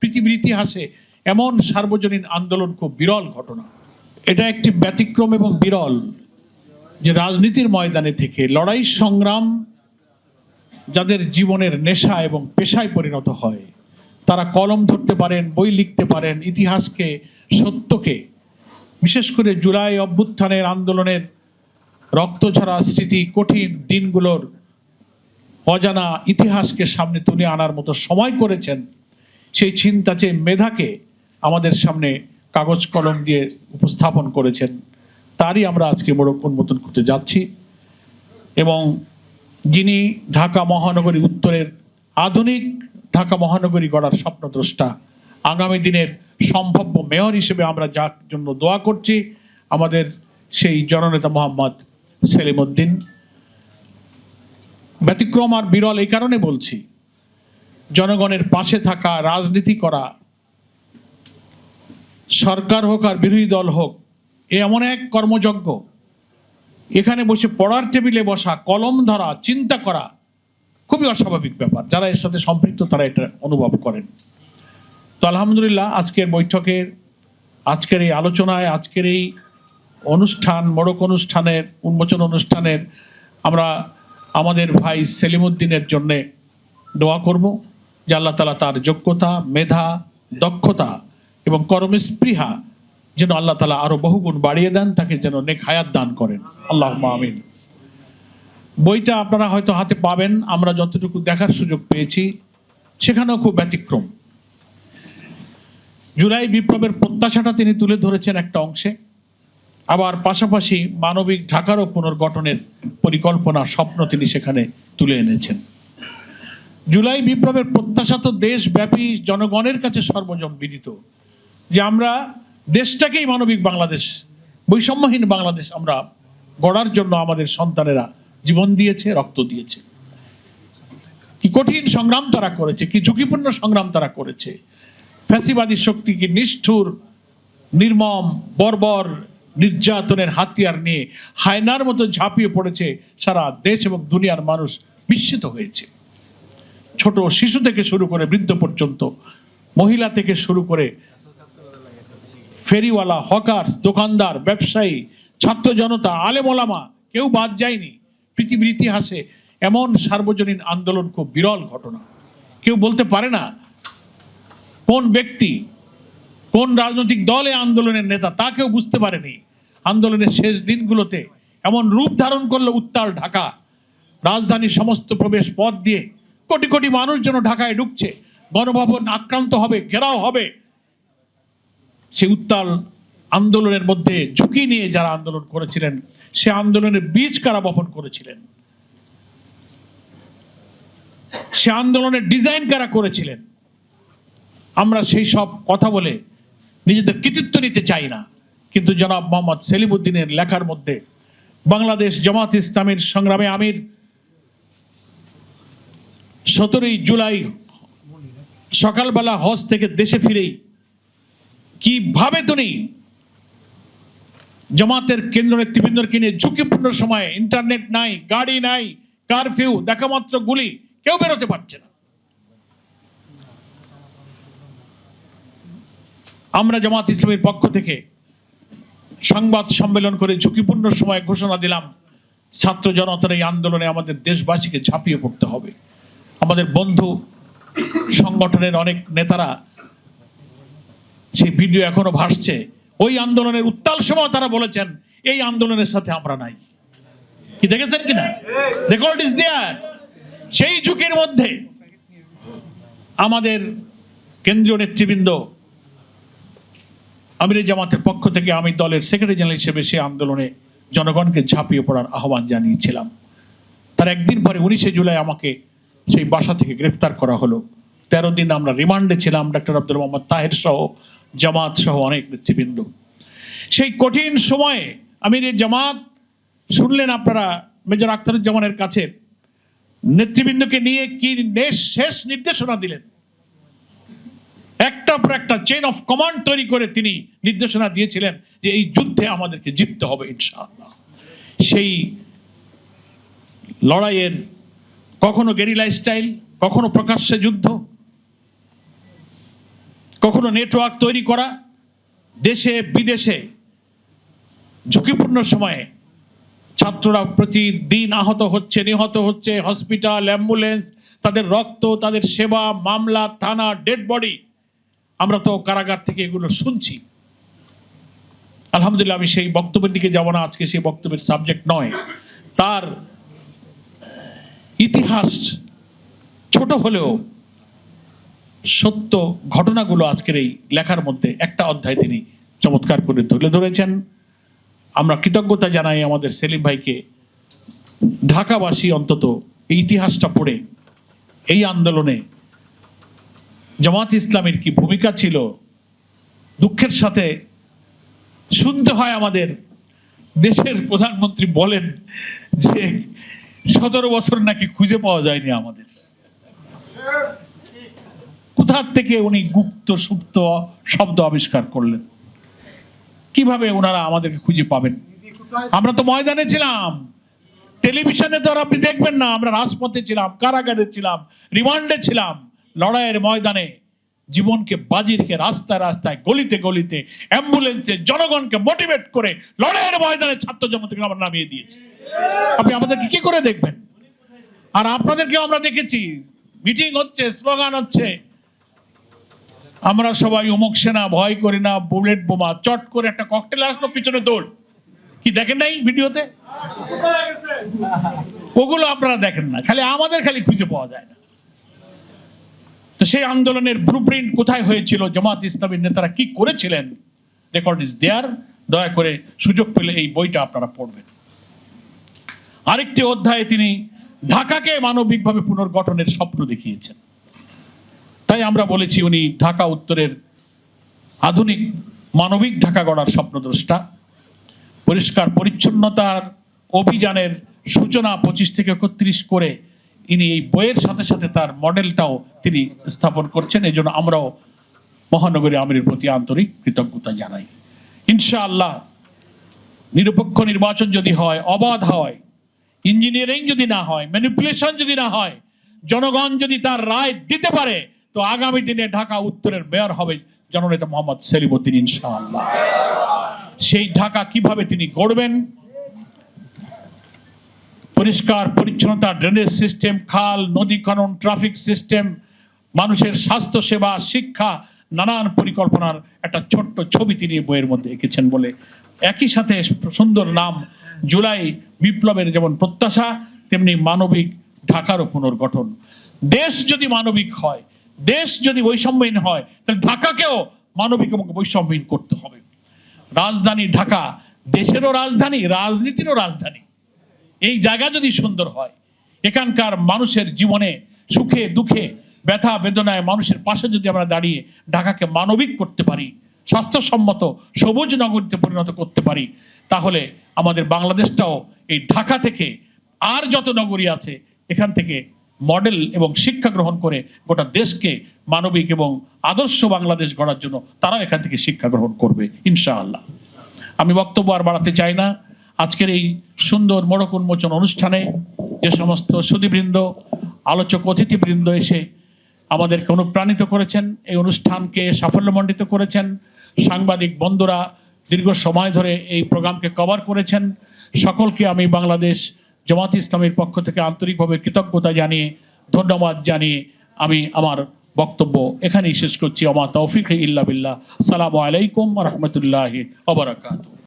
পৃথিবীর ইতিহাসে এমন সার্বজনীন আন্দোলন খুব বিরল ঘটনা। এটা একটি ব্যতিক্রম এবং বিরল যে রাজনীতির ময়দানে থেকে লড়াই সংগ্রাম যাদের জীবনের নেশা এবং পেশায় পরিণত হয়, তারা কলম ধরতে পারেন, বই লিখতে পারেন, ইতিহাসকে, সত্যকে, বিশেষ করে জুলাই অভ্যুত্থানের আন্দোলনের রক্তঝরা স্মৃতি, কঠিন দিনগুলোর অজানা ইতিহাসকে সামনে তুলে আনার মতো সময় করেছেন। সেই চিন্তা, চেয়ে মেধাকে আমাদের সামনে কাগজ কলম দিয়ে উপস্থাপন করেছেন, তারই আমরা আজকে মোড়ক উন্মোচন করতে যাচ্ছি। এবং যিনি ঢাকা মহানগরী উত্তরের আধুনিক ঢাকা মহানগরী গড়ার স্বপ্নদ্রষ্টা, আগামী দিনের সম্ভাব্য মেয়র হিসেবে আমরা যার জন্য দোয়া করছি, আমাদের সেই জননেতা মোহাম্মদ সেলিম উদ্দিন। ব্যতিক্রম আর বিরল এই কারণে বলছি, জনগণের পাশে থাকা, রাজনীতি করা, সরকার হোক আর বিরোধী দল হোক, এ এমন এক কর্মযজ্ঞ। এখানে বসে পড়ার টেবিলে বসা, কলম ধরা, চিন্তা করা খুবই অস্বাভাবিক ব্যাপার। যারা এর সাথে সম্পৃক্ত তারা এটা অনুভব করেন। তো আলহামদুলিল্লাহ, আজকের বৈঠকের, আজকের এই আলোচনায়, আজকের এই অনুষ্ঠান, মোড়ক অনুষ্ঠানের, উন্মোচন অনুষ্ঠানের আমরা আমাদের ভাই সেলিম উদ্দিনের জন্যে দোয়া করব যে আল্লাহ তাআলা তার যোগ্যতা, মেধা, দক্ষতা এবং কর্মস্পৃহা যেন আল্লাহ তাআলা আরো বহুগুণ বাড়িয়ে দেন, তাকে যেন নেক হায়াত দান করেন। আল্লাহুম্মা আমিন। বইটা আপনারা হয়তো হাতে পাবেন। আমরা যতটুকু দেখার সুযোগ পেয়েছি সেখানেও খুব ব্যতিক্রম। জুলাই বিপ্লবের প্রত্যাশাটা তিনি তুলে ধরেছেন একটা অংশে, আবার পাশাপাশি মানবিক ঢাকারও পুনর্গঠনের পরিকল্পনা, স্বপ্ন তিনি সেখানে তুলে এনেছেন। জুলাই বিপ্লবের প্রত্যাশা তো দেশব্যাপী জনগণের কাছে সর্বজন বিদিত যে আমরা দেশটাকেই মানবিক বাংলাদেশ, বৈষম্যহীন বাংলাদেশ আমরা গড়ার জন্য আমাদের সন্তানেরা জীবন দিয়েছে, রক্ত দিয়েছে। কি কঠিন সংগ্রাম তারা করেছে, কি ঝুঁকিপূর্ণ সংগ্রাম তারা করেছে। ফ্যাসিবাদী শক্তি কি নিষ্ঠুর, নির্মম, বর্বর নির্যাতনের হাতিয়ার নিয়ে হায়নার মতো ঝাঁপিয়ে পড়েছে। সারা দেশ এবং দুনিয়ার মানুষ বিস্মিত হয়েছে। ছোট শিশু থেকে শুরু করে বৃদ্ধ পর্যন্ত, মহিলা থেকে শুরু করে ফেরিওয়ালা, হকার্স, দোকানদার, ব্যবসায়ী, ছাত্র জনতা, আলেম ওলামা, কেউ বাদ যায়নি। পৃথিবীর ইতিহাসে এমন সার্বজনীন আন্দোলন খুব বিরল ঘটনা। কেউ বলতে পারে না কোন ব্যক্তি, কোন রাজনৈতিক দলে আন্দোলনের নেতা, তা কেউ বুঝতে পারেনি। আন্দোলনের শেষ দিনগুলোতে এমন রূপ ধারণ করলো উত্তাল ঢাকা, রাজধানীর সমস্ত প্রবেশ পথ দিয়ে কোটি কোটি মানুষ যেন ঢাকায় ঢুকছে, গণভবন আক্রান্ত হবে, ঘেরাও হবে। সে উত্তাল আন্দোলনের মধ্যে ঝুঁকি নিয়ে যারা আন্দোলন করেছিলেন, সে আন্দোলনের বীজ কারা বপন করেছিলেন, সে আন্দোলনের ডিজাইন কারা করেছিলেন, আমরা সেই সব কথা বলে নিজেদের কৃতিত্ব নিতে চাই না। কিন্তু জনাব মোহাম্মদ সেলিম উদ্দিনের লেখার মধ্যে বাংলাদেশ জামাত ইসলামের সংগ্রামে আমির 17ই জুলাই সকালবেলা হজ থেকে দেশে ফিরেই কিভাবে তিনি জামাতের কেন্দ্র নেতৃবৃন্দকে নিয়ে ঝুঁকিপূর্ণ সময়ে, ইন্টারনেট নাই, গাড়ি নাই, কারফিউ, দেখা মাত্র গুলি, কেউ বেরোতে পারছে না। আমরা জামাত ইসলামের পক্ষ থেকে সংবাদ সম্মেলন করে ঝুঁকিপূর্ণ সময়ে ঘোষণা দিলাম, ছাত্র জনতার এই আন্দোলনে আমাদের দেশবাসীকে ঝাঁপিয়ে পড়তে হবে। আমাদের বন্ধু সংগঠনের অনেক নেতারা, সেই ভিডিও এখনো ভাসছে, ওই আন্দোলনের উত্তাল সময় তারা বলেছেন এই আন্দোলনের সাথে আমরা নাই। কি দেখেছেন কিনা? Record is there. সেই ঝুঁকির মধ্যে আমাদের কেন্দ্রীয় নেতৃবৃন্দ, আমিরে জামাতের পক্ষ থেকে আমি দলের সেক্রেটারি জেনারেল হিসেবে সেই আন্দোলনে জনগণকে ঝাঁপিয়ে পড়ার আহ্বান জানিয়েছিলাম। তার একদিন পরে 19শে জুলাই আমাকে সেই বাসা থেকে গ্রেফতার করা হলো। 13 দিন আমরা রিমান্ডে ছিলাম, ডক্টর আব্দুল মোহাম্মদ তাহের সহ, জামাত সহ অনেক নেতৃবৃন্দ। সেই কঠিন সময়ে আমির জামাত, শুনলেন আপনারা মেজর আখতারুজ্জামানের কাছে নেতৃবৃন্দকে নিয়ে কি শেষ নির্দেশনা দিলেন। একটার পর একটা চেইন অফ কমান্ড তৈরি করে তিনি নির্দেশনা দিয়েছিলেন যে এই যুদ্ধে আমাদেরকে জিততে হবে ইনশাআল্লাহ। সেই লড়াইয়ের কখনো গেরিলা স্টাইল, কখনো প্রকাশ্যে যুদ্ধ, কখনো নেটওয়ার্ক তৈরি করা, দেশে বিদেশে ঝুঁকিপূর্ণ সময়ে ছাত্ররা প্রতিদিন আহত হচ্ছে, নিহত হচ্ছে, হসপিটাল, অ্যাম্বুলেন্স, তাদের রক্ত, তাদের সেবা, মামলা, থানা, ডেড বডি, আমরা তো কারাগার থেকে এগুলো শুনছি। আলহামদুলিল্লাহ, আমি সেই বক্তব্যের দিকে যাব না, আজকে সেই বক্তব্যের সাবজেক্ট নয়। তার ইতিহাস ছোট হলেও সত্য ঘটনাগুলো আজকের এই লেখার মধ্যে একটা অধ্যায় তিনি চমৎকার করে তুলে ধরেছেন। আমরা কৃতজ্ঞতা জানাই আমাদের সেলিম ভাইকে। ঢাকাবাসী অন্তত এই ইতিহাসটা পড়ে এই আন্দোলনে জামাত ইসলামের কি ভূমিকা ছিল, দুঃখের সাথে শুনতে হয় আমাদের দেশের প্রধানমন্ত্রী বলেন যে 17 বছর নাকি খুঁজে পাওয়া যায়নি আমাদের। কোথা থেকে উনি গুপ্ত সুপ্ত শব্দ আবিষ্কার করলেন? কিভাবে ওনারা আমাদেরকে খুঁজে পাবেন? আমরা তো ময়দানে ছিলাম, টেলিভিশনে তো আর আপনি দেখবেন না। আমরা রাজপথে ছিলাম, কারাগারে ছিলাম, রিমান্ডে ছিলাম, লড়াইয়ের ময়দানে জীবনকে বাজি রেখে রাস্তায় রাস্তায়, গলিতে গলিতে, অ্যাম্বুলেন্সে জনগণকে মোটিভেট করে লড়াইয়ের ময়দানে ছাত্র জনতাকে আমরা নামিয়ে দিয়েছি। আপনি আমাদেরকে কি করে দেখবেন? আর আপনাদেরকেও আমরা দেখেছি, মিটিং হচ্ছে, স্লোগান হচ্ছে, আমরা সবাই অমুক সেনা, ভয় করি না, বুলেট বোমা, চট করে একটা ককটেল আসলো, পিছনে দৌড়। কি দেখেন নাই ভিডিওতে? ওগুলো আপনারা দেখেন না, খালি আমাদের খালি খুঁজে পাওয়া যায় না। তো সেই আন্দোলনের ব্লুপ্রিন্ট কোথায় হয়েছিল, জামাত ইসলামের নেতারা কি করেছিলেন, রেকর্ড ইজ দেয়ার। দয়া করে সুযোগ পেলে এই বইটা আপনারা পড়বেন। আরেকটি অধ্যায়ে তিনি ঢাকাকে মানবিকভাবে পুনর্গঠনের স্বপ্ন দেখিয়েছেন। তাই আমরা বলেছি উনি ঢাকা উত্তরের আধুনিক মানবিক ঢাকা গড়ার স্বপ্নদ্রষ্টা। পরিষ্কার পরিচ্ছন্নতার অভিযানের সূচনা 25 থেকে 31 করে ইনি এই বইয়ের সাথে সাথে তার মডেলটাও তিনি স্থাপন করছেন। এই জন্য আমরাও মহানগরী আমিরের প্রতি আন্তরিক কৃতজ্ঞতা জানাই। ইনশাআল্লাহ নিরপেক্ষ নির্বাচন যদি হয়, অবাধ হয়, ইঞ্জিনিয়ারিং যদি না হয়, ম্যানিপুলেশন যদি না হয়, জনগণ যদি তার রায় দিতে পারে, তো আগামী দিনে ঢাকা উত্তরের মেয়র হবে জননেতা মোহাম্মদ সেলিম উদ্দিন ইনশাআল্লাহ। সেই ঢাকা কিভাবে তিনি গড়বেন, পরিষ্কার পরিচ্ছন্নতা, ড্রেনেজ সিস্টেম, খাল, নদী খনন, ট্রাফিক সিস্টেম, মানুষের স্বাস্থ্য সেবা, শিক্ষা, নানান পরিকল্পনার একটা ছোট্ট ছবি তিনি বইয়ের মধ্যে এঁকেছেন বলে একই সাথে সুন্দর নাম, জুলাই বিপ্লবের যেমন প্রত্যাশা, তেমনি মানবিক ঢাকারও পুনর্গঠন। দেশ যদি মানবিক হয়, দেশ যদি বৈষম্যহীন হয়, তাহলে ঢাকাকেও মানবিক এবং বৈষম্যহীন করতে হবে। রাজধানী ঢাকা দেশেরও রাজধানী, রাজনীতিরও রাজধানী। এই জায়গা যদি সুন্দর হয়, এখানকার মানুষের জীবনে সুখে দুঃখে, ব্যথা বেদনায় মানুষের পাশে যদি আমরা দাঁড়িয়ে ঢাকাকে মানবিক করতে পারি, স্বাস্থ্যসম্মত সবুজ নগরীতে পরিণত করতে পারি, তাহলে আমাদের বাংলাদেশটাও এই ঢাকা থেকে আর যত নগরী আছে এখান থেকে মডেল এবং শিক্ষা গ্রহণ করে গোটা দেশকে মানবিক এবং আদর্শ বাংলাদেশ গড়ার জন্য তারাও এখান থেকে শিক্ষা গ্রহণ করবে ইনশাআল্লাহ। আমি বক্তব্য আর বাড়াতে চাই না। আজকের এই সুন্দর মোড়ক উন্মোচন অনুষ্ঠানে যে সমস্ত সুধীবৃন্দ, আলোচক অতিথিবৃন্দ এসে আমাদেরকে অনুপ্রাণিত করেছেন, এই অনুষ্ঠানকে সাফল্যমণ্ডিত করেছেন, সাংবাদিক বন্ধুরা দীর্ঘ সময় ধরে এই প্রোগ্রামকে কভার করেছেন, সকলকে আমি বাংলাদেশ জামাত ইসলামের পক্ষ থেকে আন্তরিকভাবে কৃতজ্ঞতা জানিয়ে, ধন্যবাদ জানিয়ে আমি আমার বক্তব্য এখানেই শেষ করছি। ওমা তৌফিক ইল্লা বিল্লাহ। আসসালামু আলাইকুম ওয়া রাহমাতুল্লাহি ওয়া বারাকাতুহু।